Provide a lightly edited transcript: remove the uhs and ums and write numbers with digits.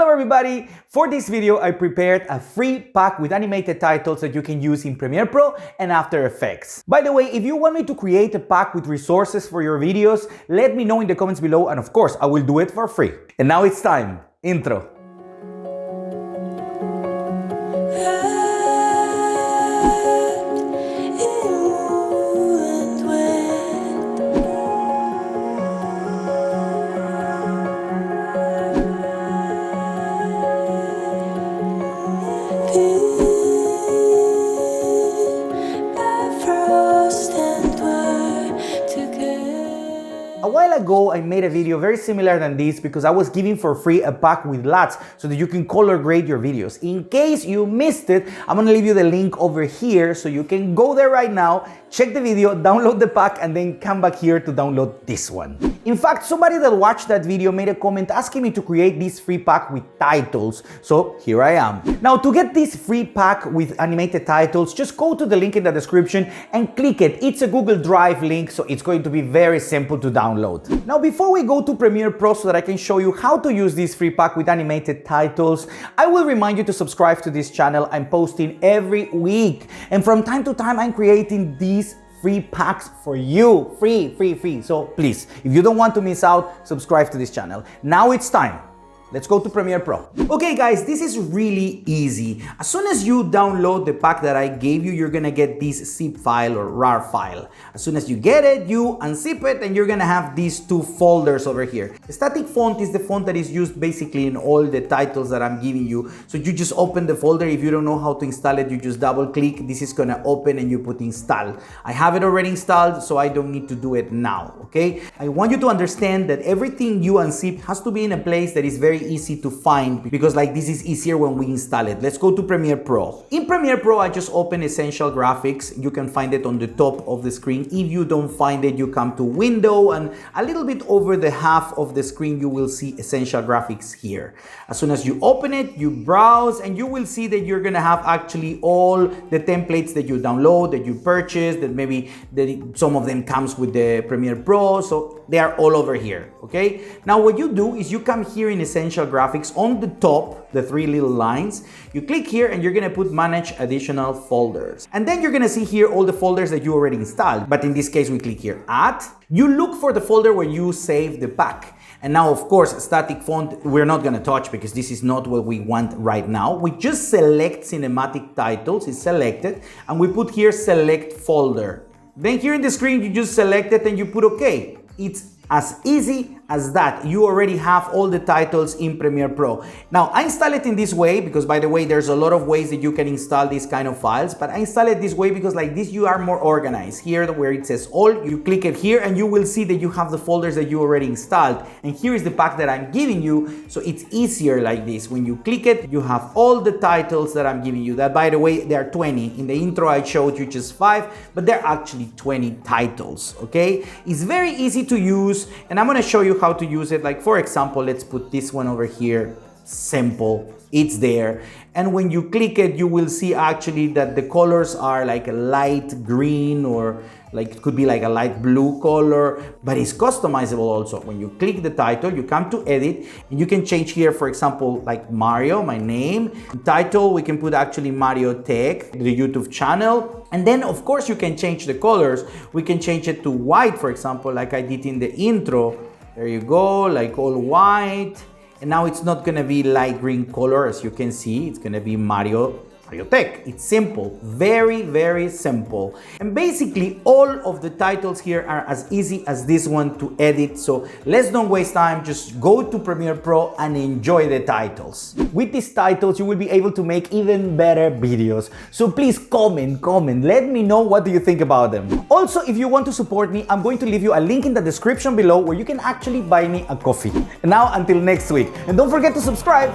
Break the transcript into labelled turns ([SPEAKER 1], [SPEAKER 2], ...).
[SPEAKER 1] Hello everybody! For this video, I prepared a free pack with animated titles that you can use in Premiere Pro and After Effects. By the way, if you want me to create a pack with resources for your videos, let me know in the comments below and of course, I will do it for free. And now it's time. Intro. A while ago, I made a video very similar than this because I was giving for free a pack with LUTs so that you can color grade your videos. In case you missed it, I'm gonna leave you the link over here so you can go there right now, check the video, download the pack, and then come back here to download this one. In fact, somebody that watched that video made a comment asking me to create this free pack with titles, so here I am. Now, to get this free pack with animated titles, just go to the link in the description and click it. It's a Google Drive link, so it's going to be very simple to download. Now, before we go to Premiere Pro so that I can show you how to use this free pack with animated titles, I will remind you to subscribe to this channel. I'm posting every week, and from time to time, I'm creating these free packs for you. Free. So please, if you don't want to miss out, subscribe to this channel. Now it's time. Let's go to Premiere Pro. Okay guys, this is really easy. As soon as you download the pack that I gave you, you're gonna get this zip file or RAR file. As soon as you get it, you unzip it and you're gonna have these two folders over here. The static font is the font that is used basically in all the titles that I'm giving you. So you just open the folder. If you don't know how to install it, you just double click. This is gonna open and you put install. I have it already installed, so I don't need to do it now, okay? I want you to understand that everything you unzip has to be in a place that is very easy to find, because like this is easier when we install it. Let's go to Premiere Pro. In Premiere Pro, I just open Essential Graphics. You can find it on the top of the screen. If you don't find it, you come to Window, and a little bit over the half of the screen, you will see Essential Graphics here. As soon as you open it, you browse, and you will see that you're gonna have actually all the templates that you download, that you purchase, that maybe some of them comes with the Premiere Pro, so they are all over here, okay? Now what you do is you come here in Essential Graphics on the top, the three little lines, you click here and you're gonna put manage additional folders. And then you're gonna see here all the folders that you already installed. But in this case, we click here add. You look for the folder where you save the pack. And now, of course, static font, we're not gonna touch because this is not what we want right now. We just select cinematic titles, it's selected, and we put here select folder. Then here in the screen, you just select it and you put okay. It's as easy as that. You already have all the titles in Premiere Pro. Now, I install it in this way because, by the way, there's a lot of ways that you can install these kind of files, but I install it this way because like this, you are more organized. Here where it says all, you click it here and you will see that you have the folders that you already installed. And here is the pack that I'm giving you. So it's easier like this. When you click it, you have all the titles that I'm giving you. That, by the way, there are 20. In the intro, I showed you just 5, but there are actually 20 titles, okay? It's very easy to use, and I'm gonna show you how to use it. Like, for example, let's put this one over here. Simple, it's there. And when you click it, you will see actually that the colors are like a light green, or like it could be like a light blue color, but it's customizable also. When you click the title, you come to edit and you can change here, for example, like Mario, my name. Title, we can put actually MarioTech, the YouTube channel. And then of course you can change the colors. We can change it to white, for example, like I did in the intro. There you go, like all white. And now it's not gonna be light green color, as you can see, it's gonna be MarioTech. It's simple, very simple. And basically all of the titles here are as easy as this one to edit. So let's don't waste time, just go to Premiere Pro and enjoy the titles. With these titles, you will be able to make even better videos. So please comment, let me know what do you think about them. Also, if you want to support me, I'm going to leave you a link in the description below where you can actually buy me a coffee. And now until next week, and don't forget to subscribe.